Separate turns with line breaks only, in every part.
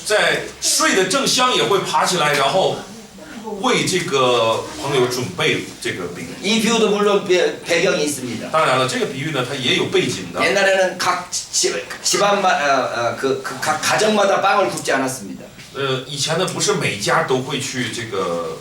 在睡得正香也会爬起来，然后为这个朋友准备这个饼。
이 비유도 물론 배경이 있습니다.
当然了，这个比喻呢，它也有背景的。
옛날에는 각 집안마 각 가정마다 빵을 굽지 않았습니다.
以前呢，不是每家都会去这个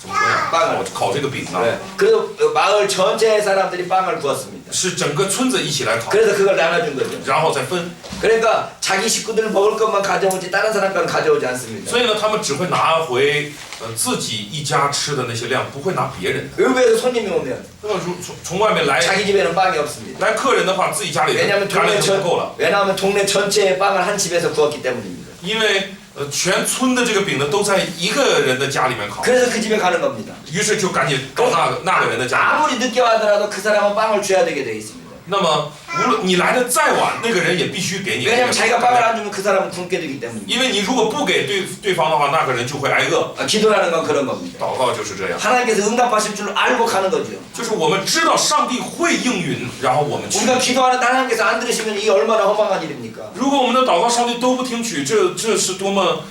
怎么说呀，
빵을
烤这个饼啊，
네. 그래서 마을 전체 사람들이 빵을 구웠습니다.
是整个村子一起来烤，
그래서 그걸 나눠준 거죠.
然后再分。
그러니까 자기 식구들 먹을 것만 가져오지 다른 사람 건 가져오지 않습니다.
所以呢，他们只会拿回自己一家吃的那些量，不会拿别人的。
의외로 손님이 오면
那么从外面来
자기 집에는 빵이 없습니다.
来客人的话，自己家里
왜냐하면
干粮就不够了，
왜냐하면 동네 전체의 빵을 한 집에서 구웠기 때문입니다.
因为全村的这个饼呢都在一个人的家里面烤，
그래서 그 집에 가는 겁니다.
于是就赶紧到那个人的家里。
아무리 늦게 와더라도 그 사람은 빵을 줘야 되게 돼 있습니다.
那么无论你来的再晚，那个人也必须给你。
왜냐하면 자기가 빵을 안 주면 그 사람은 굶게 되기 때문입니다.
因为你如果不给对方的话，那个人就会挨饿。
기도라는 건 그런 겁니다.
祷告就是这样，
하나님께서 응답하실 줄 알고 가는 거죠.
就是我们知道上帝会应允，然后我们去。
우리가 기도하는데 하나님께서 안 들으시면 이게 얼마나 허망한 일입니까?
如果我们的祷告上帝都不听取，这是多么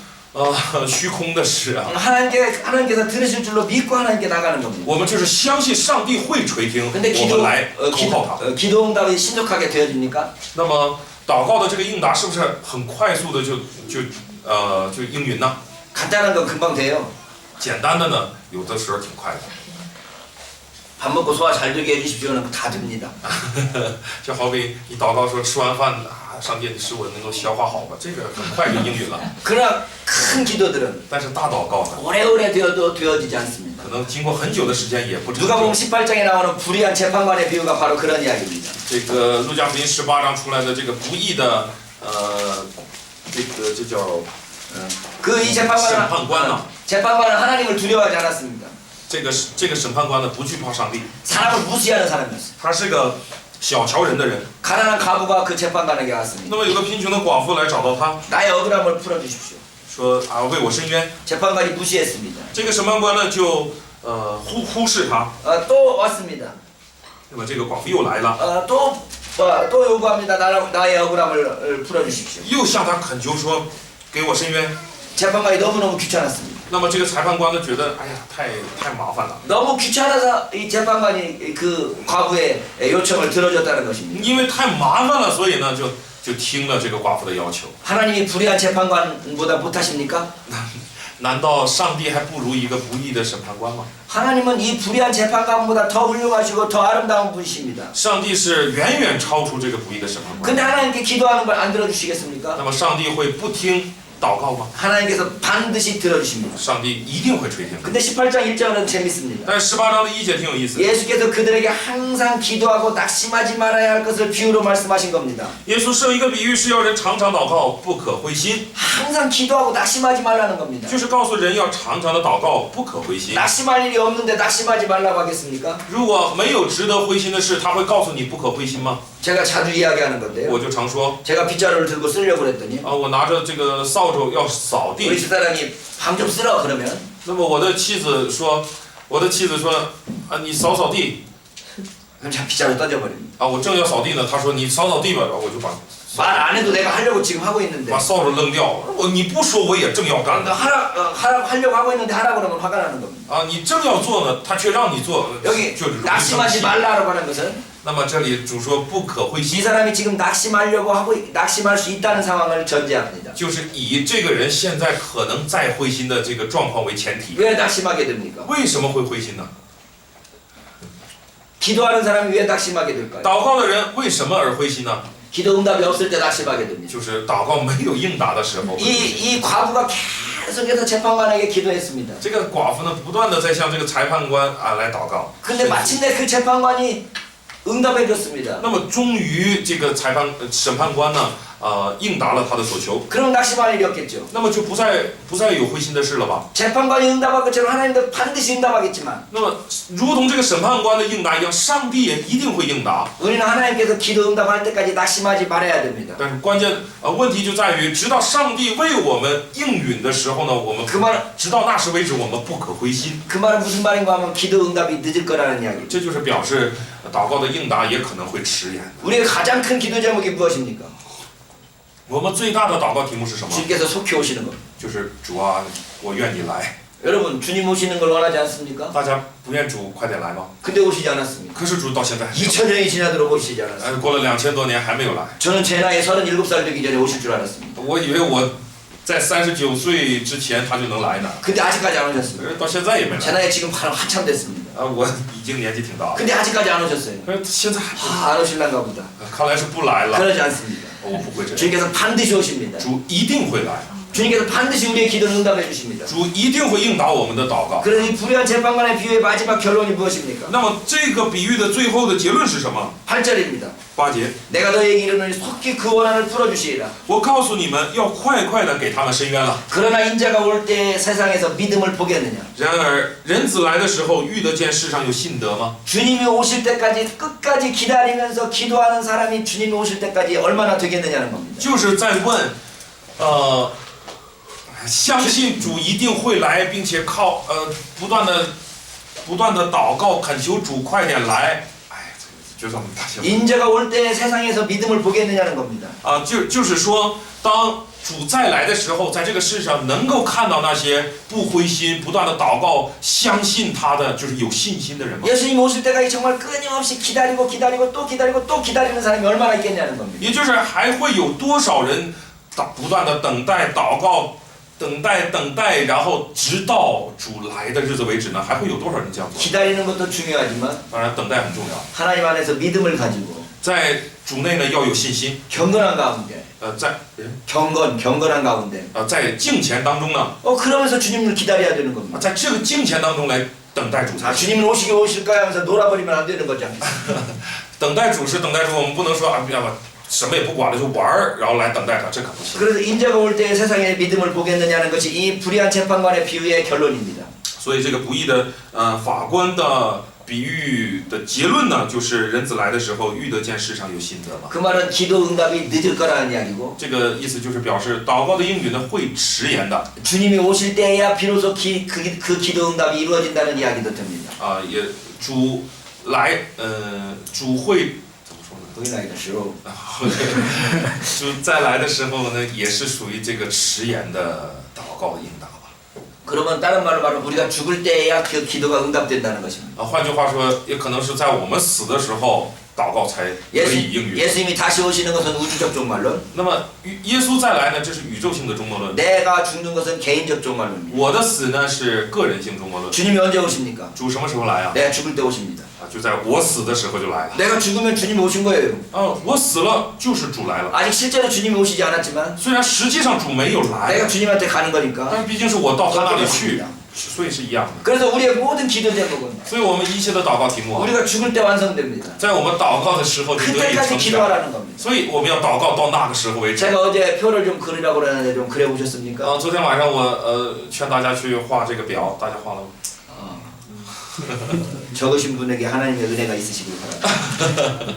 虚空的事啊！
하나님께서 들으실 줄로 믿고 하나님께 나가는 겁니다.
我们就是相信上帝会垂听，
근데
我们来投靠他。
기도 응답이 신속하게 되어집니까?
那么祷告的这个应答是不是很快速的就应允呢？
간단한 건 금방 돼요.
简单的呢，有的时候挺快的。
밥 먹고 소화 잘 되게 해주십시오는 다 됩니다.
就好比你祷告说吃完饭啊，上帝你使我能够消化好吧，这个很快就应允了。
그러나 큰 기도들은
但是大祷告呢，
오래오래 되어도 되어지지 않습니다.
可能经过很久的时间也不成
누가복음
就。
18장에 나오는 불의한 재판관의 비유가 바로 그런 이야기입니다.
这个路加福音18章出来的这个不义的这叫
그 이 재판관은 하나님을 두려워하지 않았습니다.
这个审判官呢不惧怕上帝，
사람을 무시하는 사람이었어요.
他是个小瞧人的人。
가난한 가부가 그 재판관에게 왔습니다.
那么有个贫穷的寡妇来找到他，
나의 억울함을 풀어주십시오.
说啊为我伸冤。
재판관이 무시했습니다.
这个审判官呢就忽视他。
또 왔습니다.
那么这个寡妇又来了，
또 요구합니다. 나의 억울함을 풀어주십시오.
又向他恳求说给我伸冤。
재판관이 너무너무 귀찮았습니다.
那么这个裁判官呢觉得哎呀太麻烦了，
너무 귀찮아서 이 재판관이 그 과부의 요청을 들어줬다는 것입니다.
因为太麻烦了，所以呢就听了这个寡妇的要求。
하나님이 불의한 재판관보다 못하십니까?
难道上帝还不如一个不义的审判官吗？
하나님은 이 불의한 재판관보다 더 훌륭하시고 더 아름다운 분이십니다.
上帝是远远超出这个不义的审判官。
근데 하나님께 기도하는 걸 안 들어주시겠습니까?
那么上帝会不听祷告吗？
하나님께서 반드시 들어주십니다.
上帝一定会垂听。
근데 18장 1절은 재밌습니다.
但是18章的1节挺有意思的。
예수께서 그들에게 항상 기도하고 낙심하지 말아야 할 것을 비유로 말씀하신 겁니다.
耶稣设一个比喻，是要人常常祷告，不可灰心，
항상 기도하고 낙심하지 말라는 겁니다.
就是告诉人要常常的祷告，不可灰心。
낙심할 일이 없는데 낙심하지 말라고 하겠습니까?
如果没有值得灰心的事，他会告诉你不可灰心吗？
제가 자주 이야기하는 건데요.
我就常说，
제가 빗자루를 들고 쓰려고 그랬더니
我拿着这个扫帚要扫
우리
地，
집사람이 방 좀 쓸어 그러면
那么我的妻子说，你扫扫地，
그럼 제가 빗자루 던져버립니다.
我正要扫地呢，他说你扫扫地吧，然后我就把
말 안 해도 내가 하려고 지금 하고 있는데
把扫帚扔掉了。你不说我也正要干
너 하라고 하려고 하고 있는데 하라고 그러면 화가 나는 겁니다.
你正要做呢，他却让你做，
여기
就是容易生
낙심하지
气。
말라고 하는 것은
那么这里主说不可灰
이
心，
사람이 지금 낙심할 수 있다는 상황을 전제합니다.
就是以这个人现在可能再灰心的这个状况为前提。
왜 낙심하게 됩니까?
为什么会灰心呢？
기도하는 사람이 왜 낙심하게 될까요?
祷告的人为什么而灰心呢？
기도 응답이 없을 때 낙심하게 됩니다.
就是祷告没有应答的时候。
이 과부가 계속해서 재판관에게 기도했습니다.
这个寡妇呢，不断的在向这个裁判官来祷告。
근데 마침내 그 재판관이 응답해 줬습니다.
那么终于这个审判官呢，应答了他的所求。
그럼 낙심할 일이 없겠죠.
那么就不再有灰心的事了吧？
재판관이 응답한 것처럼 하나님도 반드시 응답하겠지만
那么如同这个审判官的应答一样，上帝也一定会应答。
우리는 하나님께서 기도 응답할 때까지 낙심하지 말아야 됩니다.
但是关键问题就在于，直到上帝为我们应允的时候呢，我们直到那时为止，我们不可灰心。
그 말은 무슨 말인가 하면 기도 응답이 늦을 거라는 이야기.
这就是表示祷告的应答也可能会迟延。
우리의 가장 큰 기도 제목이 무엇입니까?
我们最大的祷告题目是什么？
주님께서 속히 오시는 것.
就是主啊，我愿你来。
여러분 주님 오시는 걸 원하지 않습니까?
大家不愿主快点来吗？
근데 오시지 않았습니다.
可是主到现在还没有。
2000년이 지나도록 오시지 않았습니다.
过了2000多年还没有来。
저는 제 나이 37살 되기 전에 오실 줄 알았습니다.
我以为我在39岁之前他就能来呢，
근데 아직까지 안 오셨습니다.
到现在也没
제
来。
나이 지금 한참 됐습니다.
我已经年纪挺大了，
근데 아직까지 안 오셨어요.
可是现在还不，
안 오실란가 보다.
看来是不来了。
그러지 않습니다.
我不会这样，
주님께서 반드시 오십니다.
主一定会来，
주님께서 반드시 우리의 기도를 응답해 주십니다.
主一定会应答我们的祷告。
그래서 이 불의한 재판관의 비유의 마지막 결론이 무엇입니까?
那么这个比喻的最后的结论是什么？
8절입니다.
8节，
내가 너에게 이르노니 속히 그 원한을 풀어주시리라.
我告诉你们要快快的给他们伸冤了。
그러나 인자가 올 때 세상에서 믿음을 보겠느냐?
然而人子来的时候，遇得见世上有信德吗？
주님이 오실 때까지 끝까지 기다리면서 기도하는 사람이 주님이 오실 때까지 얼마나 되겠느냐는 겁니다.
就是在问，相信主一定会来，并且靠不断的祷告，恳求主快点来。哎，这个就这么大小。
인자가 올 때 세상에서 믿음을 보겠느냐는 겁니다.
就是说，当主再来的时候，在这个世上能够看到那些不灰心、不断的祷告、相信他的，就是有信心的人吗？
예수님 오실 때까지 정말 끊임없이 기다리고 기다리고 또 기다리고 또 기다리는 사람이 얼마나 있겠냐는 겁니다.
也就是还会有多少人不断的等待、祷告、等待，然后直到主来的日子为止呢？还会有多少人这样做？
기다리는 것도 중요하지만
当然，等待很重要，
하나님 안에서 믿음을 가지고
在主内呢要有信心。
경건한 가운데
在
경건한 가운데
在敬虔当中呢，
그러면서 주님을 기다려야 되는 겁니다.
在这个敬虔当中来等待主才
아,
行。
주님은 오시게 오실까 하면서 놀아버리면 안 되는 거지 않겠습니까?
等待主是等待主，我们不能说啊，要么什么也不管了就玩儿，然后来等待他，这可不行。
그래서 인자가 올 때 세상에 믿음을 보겠느냐는 것이 이 불의한 재판관의 비유의 결론입니다.
所以这个不义的法官的比喻的结论呢，就是人子来的时候遇得见世上有信德嘛。
그 말은 기도 응답이 늦을 거라는 이야기고
这个意思就是表示祷告的应允呢会迟延的。
주님이 오실 때야 비로소 그 기도 응답이 이루어진다는 이야기도 됩니다.
也主来，主会怎么说呢？
回来的时候
主再来的时候呢，也是属于这个迟延的祷告应答吧。
그러면 다른 말로 말하면 우리가 죽을 때야 그 기도가 응답된다는 것입니다.
换句话说，也可能是在我们死的时候，祷告才可以应允。
예수님이 다시 오시는 것은 우주적 종말론.
那么耶稣再来呢，这是宇宙性的终末论。
내가 죽는 것은 개인적 종말론입니다.
我的死呢是个人性终末论。
주님이 언제 오십니까?
主什么时候来啊？
내가 죽을 때 오십니다.
就在我死的时候就来了。
내가 죽으면 주님이 오신 거예요.
我死了就是主来了。
아직 실제로 주님이 오시지 않았지만
虽然实际上主没有来，
내가 주님한테 가는 거니까.
但毕竟是我到他那里去，所以是一样的。
그래서 우리의 모든 기도 제목은
所以我们一切的祷告题目啊，
우리가 죽을 때 완성됩니다.
在我们祷告的时候就得以
그때까지
成全。
기도하라는 겁니다.
所以我们要祷告到那个时候为止。
제가 어제 표를 좀 그리라고 그러는데 좀 그려 보셨습니까?
昨天晚上我劝大家去画这个表，大家画了吗？
적으신 분에게 하나님의 은혜가 있으시길 바랍니다.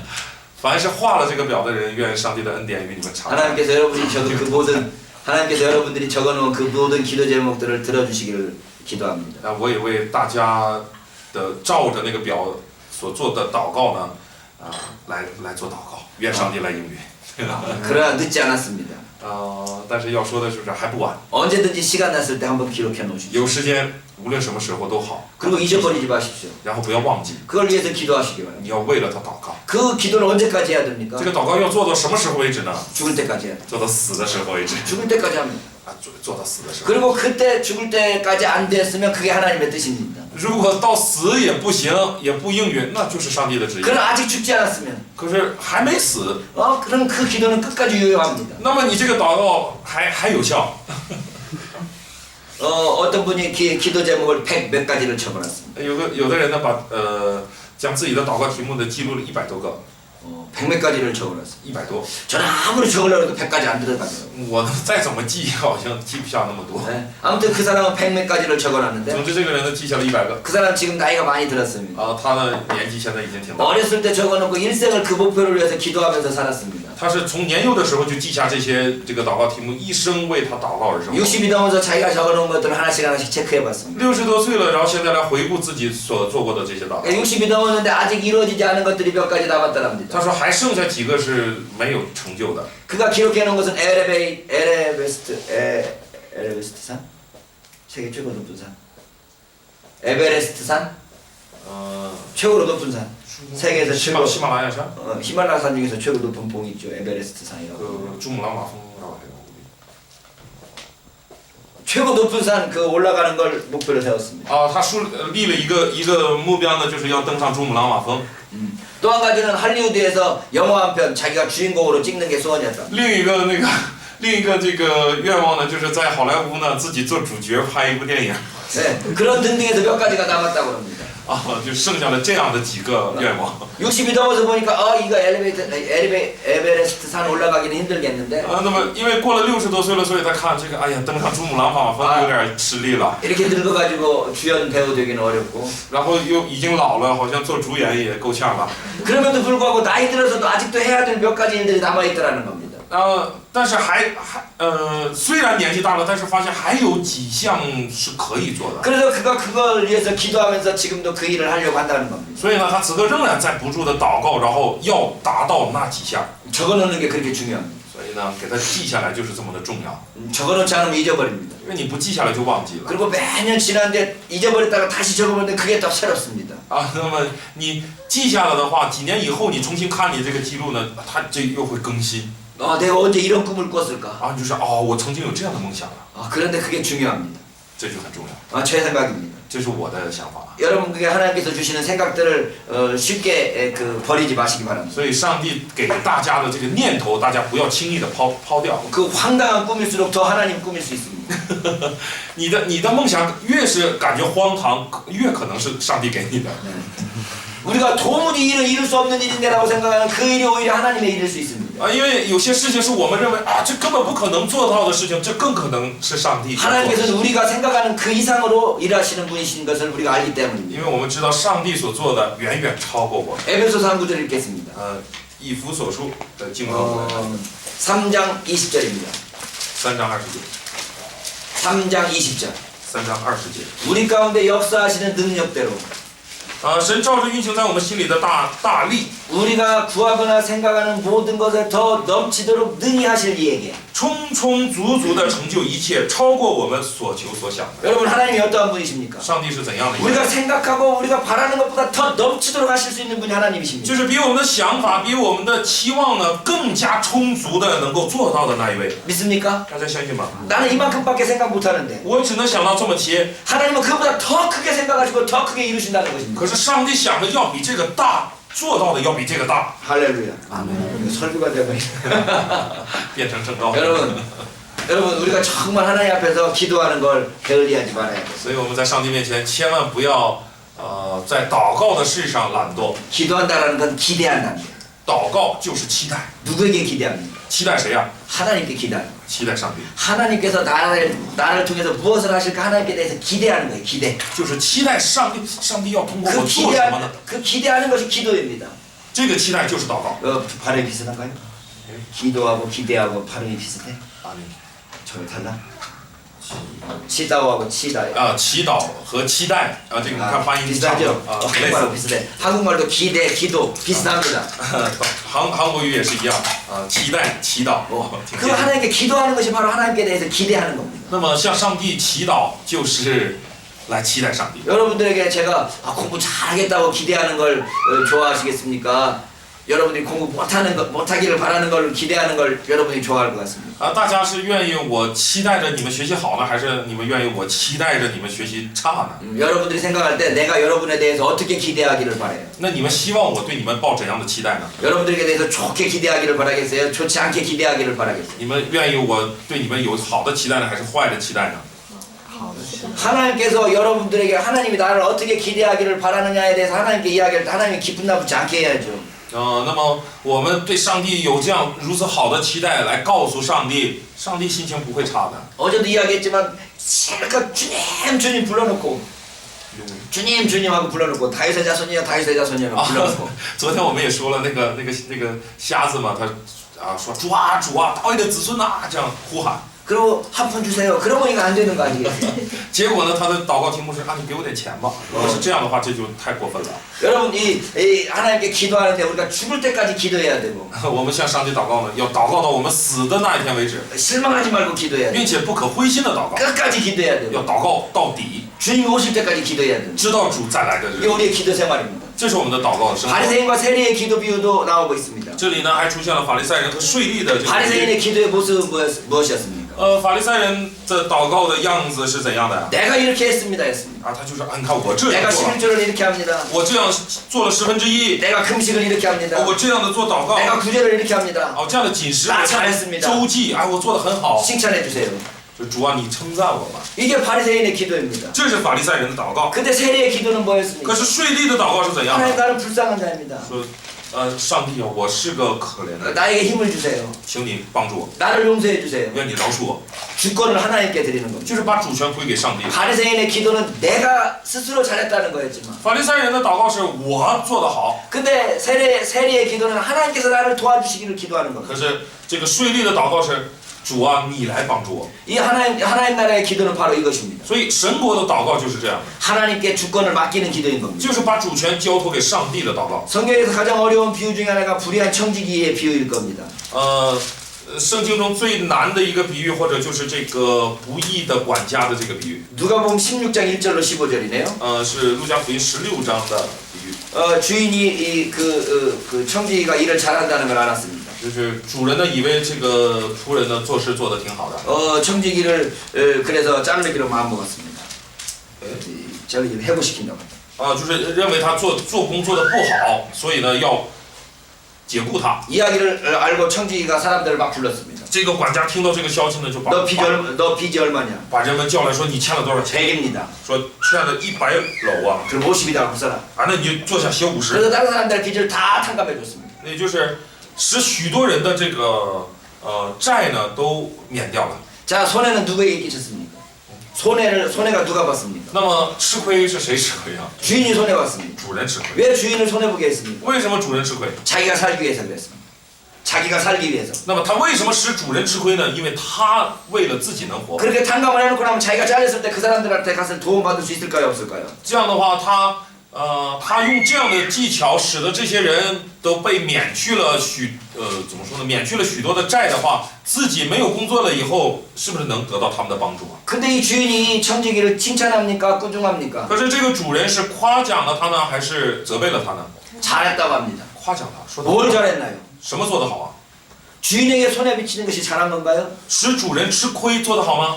凡是画了这个表的人，愿上帝的恩典与你们常在。
하나님께서 여러분이 적은 그 모든 하나님께서 여러분들이 적어놓은 그 모든 기도 제목들을 들어주시기를 기도합니다.
我也为大家的照着那个表所做的祷告呢，来做祷告，愿上帝来应允。
그러나 늦지 않았습니다.
但是要说的就是还不晚，
언제든지 시간 났을 때 한번 기록해 놓으십시오.
有时间无论什么时候都好，
그리고 잊어버리지 마십시오.
然后不要忘记，
그걸 위해서 기도하시기 바랍니다.
你要为了他祷告。
그 기도를 언제까지 해야 됩니까?
这个祷告要做到什么时候为止呢？
죽을 때까지 해야 돼요.
做到死的时候为止。
죽을 때까지 합니다.
做到死的时候。
그리고 그때 죽을 때까지 안 됐으면 그게 하나님의 뜻입니다.
如果到死也不行，也不应允，那就是上帝的旨意。
그럼 아직 죽지 않았으면
可是还没死，
그럼 그 기도는 끝까지 유효합니다.
那么你这个祷告还有效。
어떤 분이 기도 제목을 100 몇 가지를 적어놨습니다.
有的人呢将自己的祷告题目呢记录了100多个。
100 몇 가지를 적어놨습니다.
100多。
저는 아무리 적으려고 해도 100까지 안 들어가더라고요.
我再怎么记，好像记不下那么多。
네. 아무튼 그 사람은 100 몇 가지를
总
적어놨는데
之，这个人呢记下了100个。
그 사람 지금 나이가 많이 들었습니다.
他的年纪现在已经挺大。
어렸을 때 적어놓고 일생을 그 목표를 위해서 기도하면서 살았습니다.
他是从年幼的时候就记下这些这个祷告题目，一生为他祷告而生活。
60이 넘어서 자기가 적어놓은 것들을 하나씩 하나씩 체크해봤습니다.
60多岁了，然后现在来回顾自己所做过的这些祷告。
60이 넘었는데 아직 이루어지지 않은 것들이 몇 가지 남았더랍니다.
他说还剩下几个是没有成就的。
그가 기록해놓은 것은 에베레스트 산? 세계 최고 높은 산? 에베레스트 산? 최고로 높은 산. 세계에서 최고.
喜马拉雅山，
히말라야 산 중에서 최고 높은 봉이 있죠. 에베레스트 산이라고.
珠穆朗玛峰，然后还有
최고 높은 산 그 올라가는 걸 목표로 세웠습니다.
他立了一个目标呢，就是要登上珠穆朗玛峰。
또 한 가지는 할리우드에서 영화 한 편 자기가 주인공으로 찍는 게 소원이었다.
另一个这个愿望呢，就是在好莱坞呢自己做主角拍一部电影。
네, 그런 등등에서 몇 가지가 남았다고 합니다.
就剩下了这样的几个愿望。
60이 넘어서 보니까 이거 에베레스트 산 올라가기는 힘들겠는데.
那么因为过了60多岁了，所以他看这个，哎呀，登上珠穆朗玛峰有点吃力了。
이렇게 늙어가지고 주연 배우 되기는 어렵고.
然后又已经老了，好像做主演也够呛了。
그럼에도 불구하고 나이 들어서도 아직도 해야 될 몇 가지 일들이 남아 있더라는 겁니다.
但是虽然年纪大了，但是发现还有几项是可以做的。
그래서 그가 그걸 위해서 기도하면서 지금도 그 일을 하려고 한다는 겁니다.
所以呢，他此刻仍然在不住的祷告，然后要达到那几项。
적어놓는 게 그렇게 중요합니다.
所以呢，给他记下来就是这么的重要。
적어놓지 않으면 잊어버립니다.
因为你不记下来就忘记了。
그리고 매년 지났는데 잊어버렸다가 다시 적어보는데 그게 더 새롭습니다.
那么你记下来的话，几年以后你重新看你这个记录呢，它这又会更新。
내가 언제 이런 꿈을 꿨을까?
你就是我曾经有这样的梦想了。
그런데 그게 중요합니다.
这就很重要。
제 생각입니다.
这是我的想法。
여러분 그게 하나님께서 주시는 생각들을 쉽게 버리지 마시기 바랍니다.
所以上帝给大家的这个念头，大家不要轻易的抛掉。
그 황당한 꿈일수록 더 하나님 꾸밀 수 있습니다.
你的梦想越是感觉荒唐，越可能是上帝给你的。
우리가 도무지 이룰 수 없는 일인데라고 생각하는 그 일이 오히려 하나님의 일일 수 있습니다.
因为有些事情是我们认为这根本不可能做到的事情，这更可能是上帝。
하나님께서는 우리가 생각하는 그 이상으로 일하시는 분이신 것을 우리가 알기 때문입니다.
因为我们知道上帝所做的远远超过我们。
에베소서 한 구절 읽겠습니다.
以弗所书的经文，
3장 20절입니다.
3章20节。
3장 20절.
3章20节。
우리 가운데 역사하시는 능력대로
神照着运行在我们心里的大力，
우리가 구하거나 생각하는 모든 것을 더 넘치도록 능히 하실 이에게.
充充足足的成就一切，超过我们所求所想的。
여러분 하나님이 어떠한 분이십니까?
上帝是怎样的一个
우리가
人？
생각하고 우리가 바라는 것보다 더 넘치도록 하실 수 있는 분이 하나님이십니다.
就是比我们的想法，比我们的期望呢更加充足的能够做到的那一位。
믿습니까?
大家相信吗？
나는 이만큼밖에 생각 못하는데
我只能想到这么些，
하나님은 그보다 더 크게 생각하시고 더 크게 이루신다는 것입니다.
可是上帝想的要比这个大，做到的要比这个大，
할렐루야. 아멘. 설교가 되버리네.
变成正道。
여러분 우리가 정말 하나님 앞에서 기도하는 걸 게을리하지 말아야 돼요.
所以我们在上帝面前千万不要在祷告的事上懒惰。
기도한다라는 건 기대한다는 거예요.
祷告就是期待，
누구에게 기대합니까?
期待谁呀、
하나님께 기대하는 거예요.
期待上帝，
하나님께서 나를 통해서 무엇을 하실까 하나님께 대해서 기대하는 거예요. 기대.
就是期待上帝，上帝要通过我
그
做什么呢？
기대하는 것이 기도입니다.
这个期待就是祷告。
발음이 비슷한가요? 기도하고 기대하고 발음이 비슷해?
아니
전혀 달라? 치다오하고 치다.
祈祷和期待这个你看发音差不
비슷하죠?
多类
한국말도
似。
비슷해. 한국말도 기대, 기도 비슷합니다.
韩国语也是一样期待、祈祷。 挺
그
接近
하나님께 기도하는 것이 바로 하나님께 대해서 기대하는 겁니다.
那么向上帝祈祷就是来期待上帝。
여러분들에게 제가 공부 잘하겠다고 기대하는 걸 좋아하시겠습니까? 여러분들이 공부 못하기를 바라는 걸 기대하는 걸 여러분이 좋아할 것 같습니다.
大家是愿意我期待着你们学习好呢，还是你们愿意我期待着你们学习差呢？
여러분들이 생각할 때 내가 여러분에 대해서 어떻게 기대하기를 바래요?
那你们希望我对你们抱怎样的期待呢？
여러분들에게 대해서 좋게 기대하기를 바라겠어요? 좋지 않게 기대하기를 바라겠어요?
你们愿意我对你们有好的期待呢，还是坏的期待呢？
하나님께서 여러분들에게 하나님이 나를 어떻게 기대하기를 바라느냐에 대해서 하나님께 이야기할 때 하나님이 기분 나쁘지 않게 해야죠.
那么我们对上帝有这样如此好的期待，来告诉上帝，上帝心情不会差的。
어제도 이야기했지만 실컷 주님 불러놓고 주님 하고 불러놓고 다윗의 자손이여 다윗의 자손이여 불러놓고
昨天我们也说了那个瞎子嘛，他啊，说主啊主啊，大卫的子孙呐、这样呼喊。
그리고 한 푼 주세요. 그러면 이거 안 되는 거 아니겠어요?
结果呢，他的祷告题目是啊，你给我点钱吧。如果是这样的话，这就太过分了。
여러분 이 하나님께 기도하는데 우리가 죽을 때까지 기도해야 되고
我们向上帝祷告呢，要祷告到我们死的那一天为止，
실망하지 말고 기도해야 돼.
并且不可灰心的祷告，
끝까지 기도해야
要
되고
祷告到底，
주님 오실 때까지 기도해야 돼.
直到主再来的
이게
日子。
우리의 기도 생활입니다.
这是我们的祷告的生活。
바리새인과 세리의 기도 비유도 나오고 있습니다.
这里呢，还出现了法利赛人和税吏的这个比喻。
바리새인의 기도의 모습은 무엇이었습니까?
法利赛人的祷告的样子是怎样的呀？
내가 이렇게 했습니다 했습니다.
啊，他就说啊，你看我这
내가
样做了，
11조를 이렇게 합니다.
我这样做了1/10，
내가 금식을 이렇게 합니다.
我这样的做祷告，
내가 구제를 이렇게 합니다.
哦，这样的饮食，
나 잘했습니다.
周记，哎，我做的很好。
칭찬해 주세요.
就主啊，你称赞我吧。
이게 바리새인의 기도입니다.
这是法利赛人的祷告。
근데 세리의 기도는
可
뭐였습니까?
是税吏的祷告是怎样
하나님
的？
나는 불쌍한 자입니다.
说，上帝啊，我是个可怜的人，
나에게 힘을 주세요.
请你帮助我，
나를 용서해 주세요.
愿你饶恕我。
주권을 하나님께 드리는 겁니다.
就是把主权归给上帝。
바리새인의 기도는 내가 스스로 잘했다는 거였지만
法利赛人的祷告是我做得好，
근데 세리의 기도는 하나님께서 나를 도와주시기를 기도하는 겁니다.
可是这个税吏的祷告是主啊，你来帮助我。
이 하나님 나라의 기도는 바로 이것입니다.
所以神国的祷告就是这样的，
하나님께 주권을 맡기는 기도인 겁니다.
就是把主权交托给上帝的祷告。
성경에서 가장 어려운 비유 중에 하나가 불의한 청지기의 비유일 겁니다.
圣经中最难的一个比喻，或者就是这个不义的管家的这个比喻。
누가복음 16장 1절로 15절이네요.
是路加福音16章的比喻。
주인이 그 청지기가 일을 잘한다는 걸 알았습니다.
就是主人呢，以为这个仆人呢做事做得挺好的，
청지기를 그래서 자르기로 마음먹었습니다. 저를 해고시킨다고.
就是认为他做工做得不好，所以呢要解雇他。
이야기를 알고 청지기가 사람들을 막 불렀습니다.
这个管家听到这个消息呢，就把
너 빚이 얼마냐?
把人们叫来说你欠了多少钱？
100입니다.
说欠了100篓啊，
그럼 50이다 고 써라.
啊，那你就坐下写50。
그래서 다른 사람들 빚을 다 탕감해 줬습니다.
那就是使许多人的这个债呢都免掉了。
자, 손해는 누구에게 끼쳤습니까? 손해가 누가 봤습니까?
那么吃亏是谁吃亏啊？
주인이 손해 봤습니다.
主人吃亏。
왜 주인을 손해 보게 했습니까?
为什么主人吃亏？
자기가 살기 위해서 그랬습니다. 자기가 살기 위해서.
那么他为什么使主人吃亏呢？因为他为了自己能活。
그렇게 탕감을 해놓고 나면 자기가 잘렸을 때 그 사람들한테 가서 도움받을 수 있을까요, 없을까요?
这样的话，他用这样的技巧，使得这些人都被免去了怎么说呢？免去了许多的债的话，自己没有工作了以后，是不是能得到他们的帮助啊？
근데 이 주인이 청지기를 칭찬합니까? 꾸중합니까?
可是这个主人是夸奖了他呢，还是责备了他呢？
잘했다고 합니다.
夸奖他，说
뭘
他
잘했나요?
什么做得好啊？
주인에게 손해 비치는 것이 잘한 건가요?
使主人吃亏做得好吗？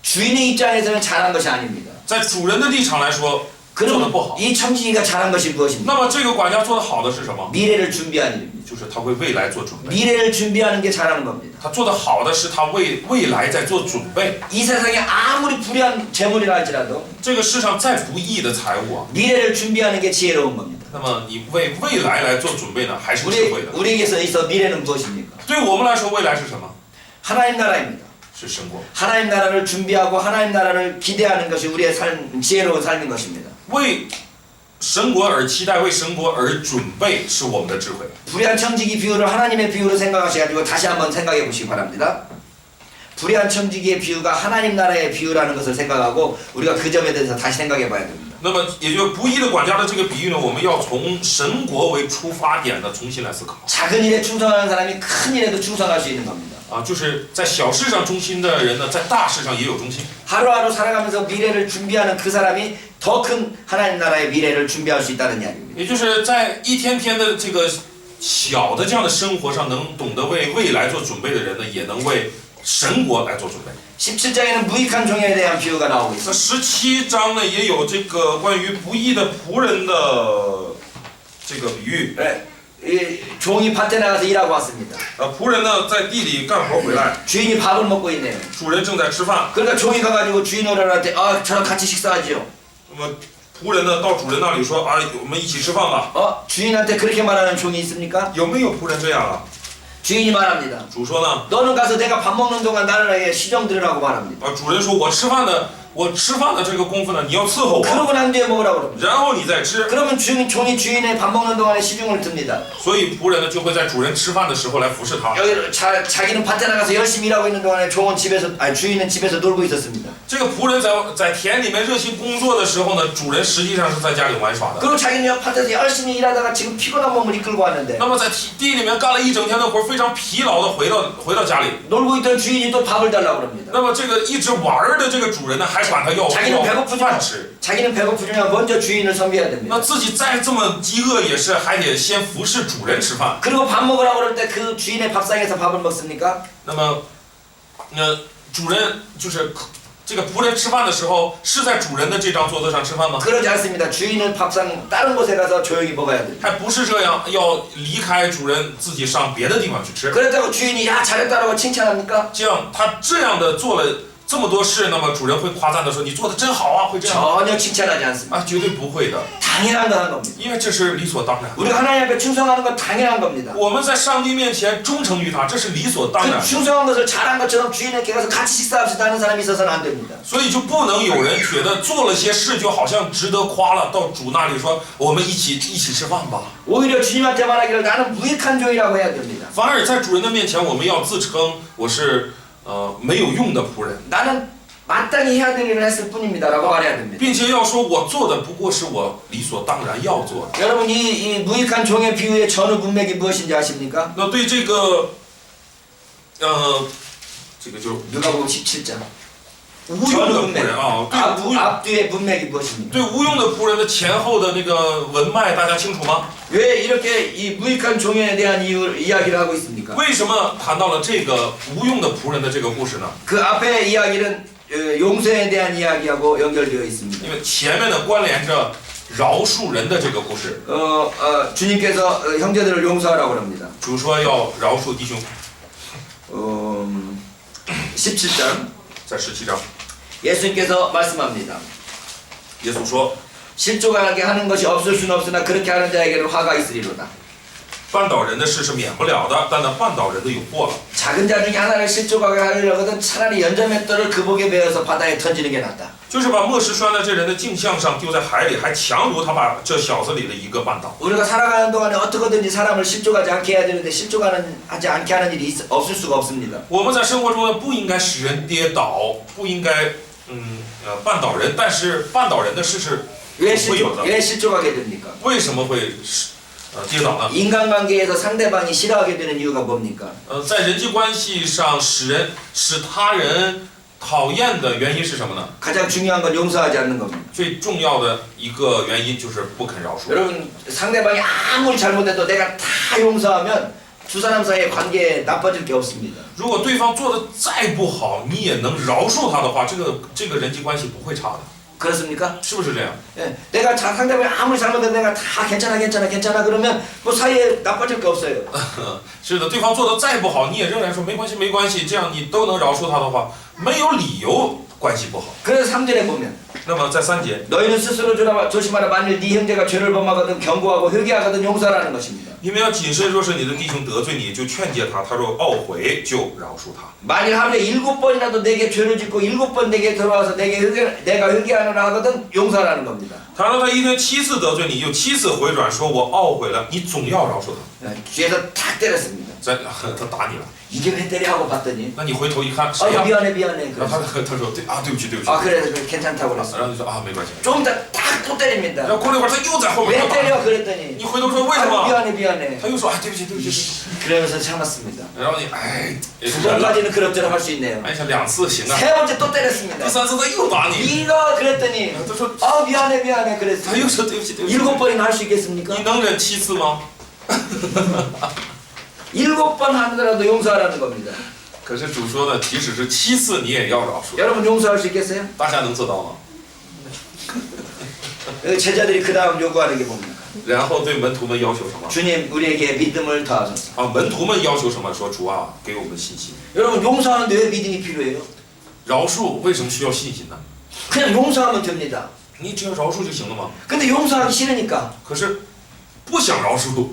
주인의 입장에서는 잘한 것이 아닙니다.
在主人的立场来说，做得
그럼
不好。
이 청지기가 잘한 것이 무엇입니까?
那么这个管家做得好的是什么？
미래를 준비하는 일입니다.
就是他为未来做准备。
미래를 준비하는 게 잘하는 겁니다.
他做得好的是他为未来在做准备。
이 세상에 아무리 불의한 재물이라 할지라도
这个世上再不义的财物啊，
미래를 준비하는 게 지혜로운 겁니다.
那么你为未来来做准备呢，还是智慧的？
우리에게서 있어 미래는 무엇입니까?
对我们来说，未来是什么？
하나님 나라입니다.
是神国。
하나님 나라를 준비하고 하나님 나라를 기대하는 것이 우리의 지혜로운 삶인 것입니다.
为神国而期待，为神国而准备，是我们的智慧。
불의한 청지기 비유를 하나님의 비유로 생각하셔가지고 다시 한번 생각해 보시기 바랍니다. 불의한 청지기의 비유가 하나님 나라의 비유라는 것을 생각하고 우리가 그 점에 대해서 다시 생각해 봐야 됩니다.
那么，也就不义的管家的这个比喻呢，我们要从神国为出发点的重新来思考。
작은 일에 충성하는 사람이 큰 일에도 충성할 수 있는 겁니다.
就是在小事上忠心的人呢，在大事上也有忠心。
하루하루 살아가면서 미래를 준비하는 그 사람이 더 큰 하나님 나라의 미래를 준비할 수 있다는 이야기입니다.
也就是在一天天的这个小的这样的生活上，能懂得为未来做准备的人呢，也能为神国来做准备。
17장에는 무익한 종에 대한 비유가 나오고
那
있습니다.
17章呢，也有这个关于不义的仆人的这个比喻。
네, 이 종이 밭에 나가서 일하고 왔습니다.
仆人呢在地里干活回来，
주인이 밥을 먹고 있네요.
主人正在吃饭。
그러니까 종이 가가지고 주인 오라한테 저랑 같이 식사하지요.
那么仆人呢到主人那里说啊，我们一起吃饭吧。
주인한테 그렇게 말하는 종이 있습니까?
有没有仆人这样啊？
주인이 말합니다.
主说呢，
너는 가서 내가 밥 먹는 동안 나를 시정 들으라고 말합니다.
主人说我吃饭的我吃饭的这个功夫呢，你要伺候我，
그러고 난 뒤에 먹으라고 그럽니다.
然后你再吃。
그러면 종이 주인의 밥 먹는 동안에 시중을 듭니다.
所以仆人呢就会在主人吃饭的时候来服侍他。
여기 자기는 밭에 나가서 열심히 일하고 있는 동안에 주인은 집에서 놀고 있었습니다.
这个仆人在田里面热心工作的时候呢，主人实际上是在家里玩耍的。
그리고 자기는 밭에서 열심히 일하다가 지금 피곤한 몸을 이끌고 왔는데
那么在地里面干了一整天的活，非常疲劳的回到家里。
놀고 있던 주인이 또 밥을 달라고 그럽니다.
那么这个一直玩的这个主人呢，还管他要饭吃。
자기는 배고프지만 먼저 주인을 섬겨야 됩니다.
那自己再这么饥饿也是还得先服侍主人吃饭。
그리고 밥 먹으라고 그럴 때 그 주인의 밥상에서 밥을 먹습니까?
那么，主人就是这个仆人吃饭的时候，是在主人的这张桌子上吃饭吗？
그러지 않습니다. 주인은 밥상 다른 곳에 가서 조용히 먹어야 됩니다.
还不是这样，要离开主人，自己上别的地方去吃。
그렇다고 주인이 야 잘했다라고 칭찬합니까?
这样他这样的做了这么多事，那么主人会夸赞的说你做的真好啊，会这样
전혀 칭찬하지 않습니다.
啊？绝对不会的，
당연한 거 한 겁니다.
因为这是理所当然。
우리가 하나님 앞에 충성하는 건 당연한 겁니다.
我们在上帝面前忠诚于他，这是理所当然
그 。 충성한 것을 잘한 것처럼 주인에게 가서 같이 식사합시다 하는 사람이 있어서는 안 됩니다.
所以就不能有人觉得做了些事就好像值得夸了，到主那里说我们一起吃饭吧。
오히려 주님한테 말하기를 나는 무익한 종이라고 해야 됩니다.
反而在主人的面前，我们要自称我是没有用的仆人，
나는 마땅히 해야 될 일을 했을 뿐입니다라고 말해야 됩니다.
并且要说我做的不过是我理所当然要做的。
여러분 이 무익한 종의 비유의 전후 문맥이 무엇인지 아십니까?
那对这个这个就
누가복음 17장
无用的仆人啊，对
앞뒤의 문맥이 무엇입니까?
对无用的仆人的前后的那个文脉，大家清楚吗？
왜 이렇게 이 무익한 종에 대한 이야기를 하고 있습니까?
为什么谈到了这个无用的仆人的这个故事呢？
그 앞에 이야기는 용서에 대한 이야기하고 연결되어 있습니다.
因为前面的关联着饶恕人的这个故事。
주님께서 형제들을 용서하라고 합니다.
主说要饶恕弟兄，
17장
在17章，
예수님께서 말씀합니다.
耶稣说。
실족하게 하는 것이 없을 수는 없으나 그렇게 하는 자에게는 화가 있으리로다.
绊倒人的事是免不了的，但那绊倒人的有祸了。
작은 자 중에 하나를 실족하게 하려거든 차라리 연자맷돌을 그 목에 베어서 바다에 던지는 게 낫다.
就是把磨石拴在这人的颈项上，丢在海里，还强如他把这小子里的一个绊倒。
우리가 살아가는 동안에 어떻게든지 사람을 실족하지 않게 해야 되는데 실족하지 않게 하는 일이 없을 수가 없습니다.
我们在生活中呢，不应该使人跌倒，不应该绊倒人，但是绊倒人的事是
왜
会有的。
실족하게 됩니까?
为什么会跌倒呢？
인간관계에서 상대방이 싫어하게 되는 이유가 뭡니까?
在人际关系上使他人讨厌的原因是什么呢？
가장 중요한 건 용서하지 않는 겁니다.
最重要的一个原因就是不肯饶恕。
여러분 상대방이 아무리 잘못해도 내가 다 용서하면 두 사람 사이의 관계에 나빠질 게 없습니다.
如果对方做的再不好，你也能饶恕他的话，这个人际关系不会差的，
그렇습니까?
是不是这样？
예, 내가 상대방이 아무리 잘못해도 내가 다 괜찮아 그러면 뭐 사이에 나빠질 게 없어요.
是的，对方做的再不好，你也仍然说没关系，这样你都能饶恕他的话，没有理由关系不好。
그래서 3절에 보면
那么在3节，
너희는 스스로 조심하라. 만일 네 형제가 죄를 범하거든 경고하고 회개하거든 용서하라는 것입니다.
你们要谨慎，若是你的弟兄得罪你，就劝诫他；他若懊悔，就饶恕他。
만일 하루에 7번이라도 내게 죄를 짓고 7번 내게 들어와서 내가 회개하노라 하거든 용서하라는 겁니다.
倘若他一天7次得罪你，又7次回转，说我懊悔了，你总要饶恕他。
뒤에서 탁 때렸습니다.
他打你了，
이게 왜 때려 하고 봤더니
那你回头一看，谁呀？
미안해
然后
그래서
他说对不起。
그래 괜찮다고 그랬어.
然后你说没关系。
좀 이따 딱 또 때립니다.
然后过了一会儿，他又在后面
왜
又打。
때려 그랬더니
你回头说为什么？
미안해
他又说对不起。
그러면서 참았습니다.
然后你
두 번까지는 그럭저럭 할 수 있네요.
想2次行啊，
세 번째 또 때렸습니다.
第3次他又打你，
이거 그랬더니
他说
미안해 그랬어.
他又说对不起。
7번이나 할 수 있겠습니까?
你能忍7次吗？
7번 하더라도 용서하라는 겁니다.
可是主说呢，即使是7次，你也要饶恕。
여러분 용서할 수 있겠어요?
大家能做到吗？
제자들이 그 다음 요구하는 게 뭡니까?
然后对门徒们要求什么？
주님 우리에게 믿음을 더하소서.
门徒们要求什么？说主啊，给我们信心。
여러분 용서하는데 왜 믿음이 필요해요?
饶恕为什么需要信心呢？
그냥 용서하면 됩니다.
你只要饶恕就行了吗？
근데 용서하기 싫으니까
可是不想饶恕，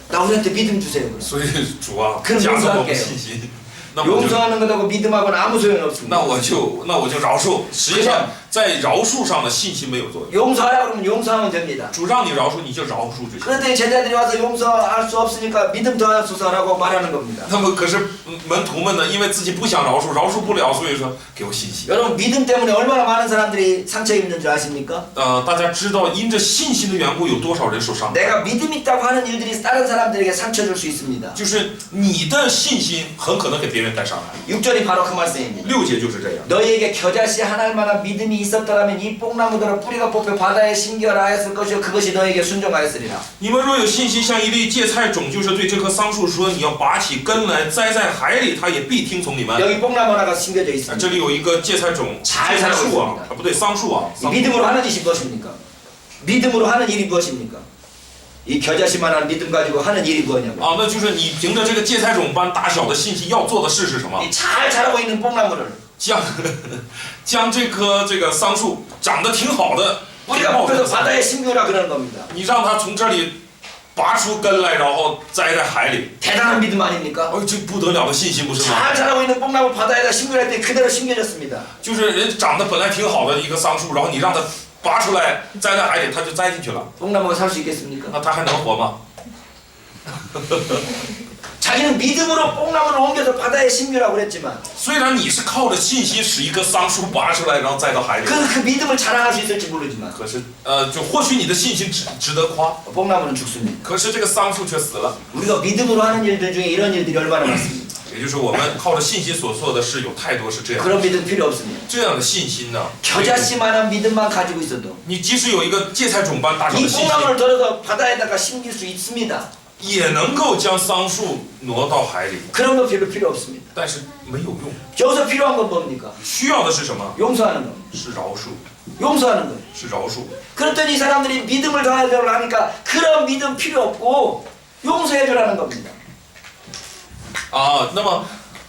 나 우리한테 믿음 주세요.
所以主啊，
그럼
加给我
용서할게요
们信心。那我就
용서하는 것하고 믿음하고는 아무 소용이 없습니다.
那我就饶恕。实际上，在饶恕上的信心没有作用。
용서하라 그러면 용서하면 됩니다.
主让你饶恕，你就饶恕就行。
그런데 제자들이 와서 용서할 수 없으니까 믿음 더하소서라고 말하는 겁니다.
那么可是门徒们呢，因为自己不想饶恕，饶恕不了，所以说给我信心。
여러분 믿음 때문에 얼마나 많은 사람들이 상처 입는 줄 아십니까?
大家知道因着信心的缘故，有多少人受伤？
내가 믿음 있다고 하는 일들이 다른 사람들에게 상처 줄 수 있습니다.
就是你的信心很可能给别人带伤害。
6절이 바로 그 말씀입니다.
6节就是这样。
너희에게 겨자씨 하나일 만한 믿음이 있었더라면 이 뽕나무대로 뿌리가 뽑혀 바다에 심겨라하였을 것이요 그것이 너희에게 순종하였으리라.
你们若有信心，像一粒芥菜种，就是对这棵桑树说：“你要拔起根来，栽在海里，它也必听从你们。”
여기 뽕나무 하나가 심겨져
这
있습니다.
里有一个芥菜种，芥菜树啊，不对，桑树啊。
이 믿음으로 하는 짓이 무엇입니까? 믿음으로 하는 일이 무엇입니까? 이 겨자씨만한 믿음 가지고 하는 일이 뭐냐고요?
啊，那就是你凭着这个芥菜种般大小的信心要做的事是什么？
이 잘 자라고 있는 뽕나무를
将这个桑树长得挺好的，
우리가 뽑혀서 바다에 심겨라 그러는 겁니다.
你让它从这里拔出根来，然后栽在海里。
대단한 믿음 아닙니까?
这不得了的信心不是吗？
잘 자라고 있는 뽕나무 바다에다 심겨라 했더니 그대로 심겨졌습니다.
就是人长得本来挺好的一个桑树，然后你让它拔出来栽在海里，它就栽进去了。
뽕나무가 살 수 있겠습니까?
那它还能活吗？
자기는 믿음으로 뽕나무를 옮겨서 바다에 심겨라고 그랬지만
虽然你是靠着信心使一棵桑树拔出来，然后栽到海里，
그 믿음을 자랑할 수 있을지 모르지만
可是就或许你的信心值得夸，
뽕나무는 죽습니다.
可是这个桑树却死了。
우리가 믿음으로 하는 일들 중에 이런 일들이 얼마나 많습니까?
也就是我们靠着信心所做的事有太多是这样。
그런 믿음 필요 없습니다.
这样的信心呢？
겨자씨만한 믿음만 가지고 있어도
你即使有一个芥菜种般大小
이
的信心，
뽕나무를 들어서 바다에다가 심길 수 있습니다.
也能够将桑树挪到海里，
그런 거 필요 없습니다.
但是没有用。
여기서 필요한 건 뭡니까?
需要的是什么？
용서하는 겁니다.
是饶恕，
용서하는 거예요.
是饶恕。
그랬더니 이 사람들이 믿음을 더하려고 하니까 그런 믿음 필요 없고 용서해 주라는 겁니다.
那么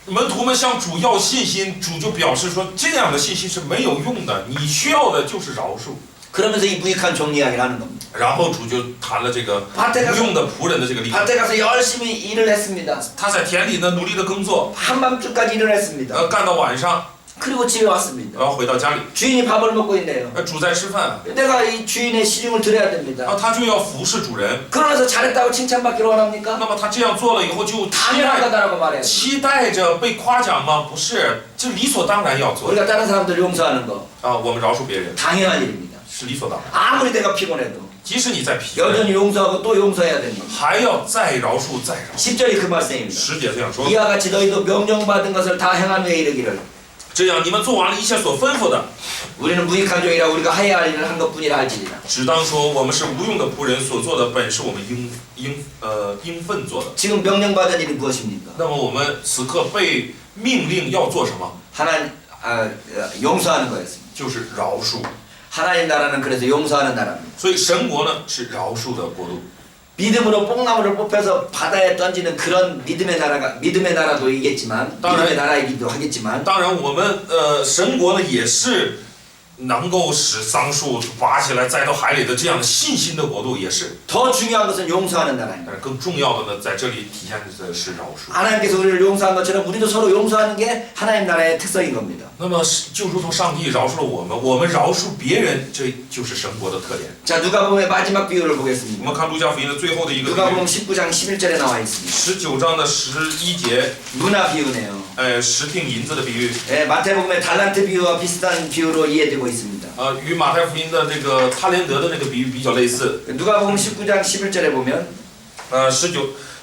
门徒们向主要信心，主就表示说，这样的信心是没有用的，你需要的就是饶恕。
그러면서 이 무익한 종 이야기를 하는 겁니다.
然后主就谈了这个无用的仆人的这个例子。
밭에 가서 열심히 일을 했습니다.
他在田里呢努力的工作，
한밤중까지 일을 했습니다.
干到晚上，
그리고 집에 왔습니다.
然后回到家里，
주인이 밥을 먹고 있네요.
主在吃饭，
내가 이 주인의 시중을 드려야 됩니다.
他就要服侍主人。
그러면서 잘했다고 칭찬받기를 원합니까?
那么他这样做了以后，就
당연한 거다라고 말해요.
期待着被夸奖吗？不是，这理所当然要做。
우리가 다른 사람들 용서하는 거
我们饶恕别人
당연한 일입니다.
是理所当然，
아무리 내가 피곤해도
即使你在疲惫，
여전히 용서하고 또 용서해야 됩니다.
还要再饶恕再饶恕。
10절이 그 말씀입니다.
10节这样说，
이와 같이 너희도 명령받은 것을 다 행한 후에 이르기를
这样你们做完了一切所吩咐的，
우리는 무익한 종이라 우리가 하여야 할 일을 한 것뿐이라 할지니라.
只当说我们是无用的仆人，所做的本是我们应分做的。
지금 명령받은 일이 무엇입니까?
那么我们此刻被命令要做什么？
하나님 용서하는 거였습니다.
就是饶恕。
하나님 나라는 그래서 용서하는 나라입니다.
所以神国呢是饶恕的国度。
믿음으로 뽕나무를 뽑혀서 바다에 던지는 그런 믿음의 나라도 있겠지만 믿음의 나라이기도 하겠지만
当然，我们神国呢也是能够使桑树拔起来栽到海里的这样信心的国度，也是。
더 중요한 것은 용서하는 나라입니다.
但是更重要的呢，在这里体现的是饶恕。
하나님께서 우리를 용서한 것처럼 우리도 서로 용서하는 게 하나님 나라의 특성인 겁니다.
那么就如同上帝饶恕了我们饶恕别人，这就是神国的特点。
자, 누가복음의 마지막 비유를
我
보겠습니다.
们看路加福音的最后的一个比喻，
누가복음 19장 11절에 나와 있습니다.
19章的11节，
문화 비유네요.
10锭银子的比喻，
예, 마태복음의 달란트 비유와 비슷한 비유로 이해되고 있습니다.
与马太福音的这个他连德的那个比喻比较类似。
누가복음 19장 11절에 보면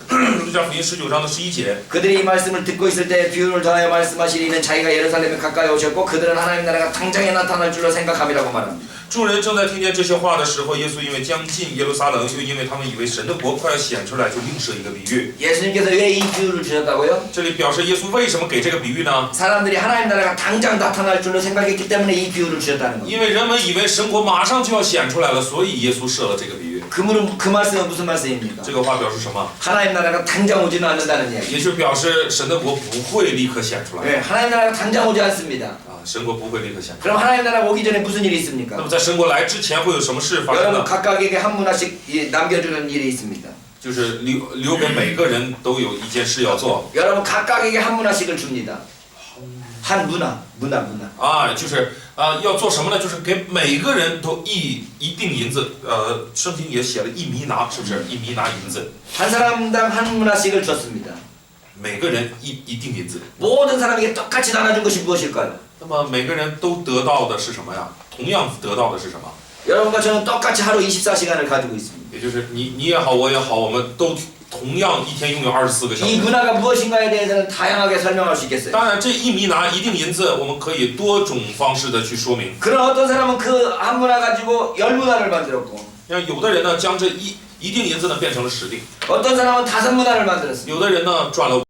路加福音19章的11节。
그들이 이 말씀을 듣고 있을 때 비유를 더하여 말씀하시니 이는 자기가 예루살렘에 가까이 오셨고 그들은 하나님 나라가 당장에 나타날 줄로 생각함이라고 말합니다.
众人正在听见这些话的时候，耶稣因为将近耶路撒冷，又因为他们以为神的国快要显出来，就另设一个比喻。
예수님께서 왜 이 비유를 주셨다고요?
这里表示耶稣为什么给这个比喻呢？
사람들이 하나님 나라가 당장 나타날 줄로 생각했기 때문에 이 비유를 주셨다는 겁니다.
因为人们以为神国马上就要显出来了，所以耶稣设了这个比喻。
그 말씀은 무슨 말씀입니까?
这个话表示什么？
하나님 나라가 당장 오지는 않는다는 이야기.
也就表示神的国不会立刻显出来。
네, 하나님 나라가 당장 오지 않습니다.
神国不会立刻显出来。
그럼 하나님 나라 오기 전에 무슨 일이
那
있습니까?
么在神国来之前会有什么事发生
여러분
呢？
각각에게 한 문화씩 남겨주는 일이 있습니다.
就是留给每个人都有一件事要做。
여러분 각각에게 한 문화씩을 줍니다. 한 문화.
啊，就是要做什么呢？就是给每个人都一锭银子。圣经也写了一弥拿，是不是？一弥拿银子，
한 사람당 한 문화씩을 줬습니다.
每个人一锭银子。
모든 사람에게 똑같이 나눠준 것이 무엇일까요?
那么每个人都得到的是什么呀？同样得到的是什么？
여러분과 저는 똑같이 하루 24시간을 가지고 있습니다.
也就是你也好，我也好，我们都同样一天拥有24个小
이
时。
문화가 무엇인가에 대해서는 다양하게 설명할 수 있겠어요.
当然，这一弥拿一锭银子，我们可以多种方式的去说明。
그런 어떤 사람은 그 한 문화 가지고 10문화를 만들었고
像有的人呢，将这一锭银子呢变成了10锭，
어떤 사람은 5문화를 만들었습니다.
有的人呢赚了5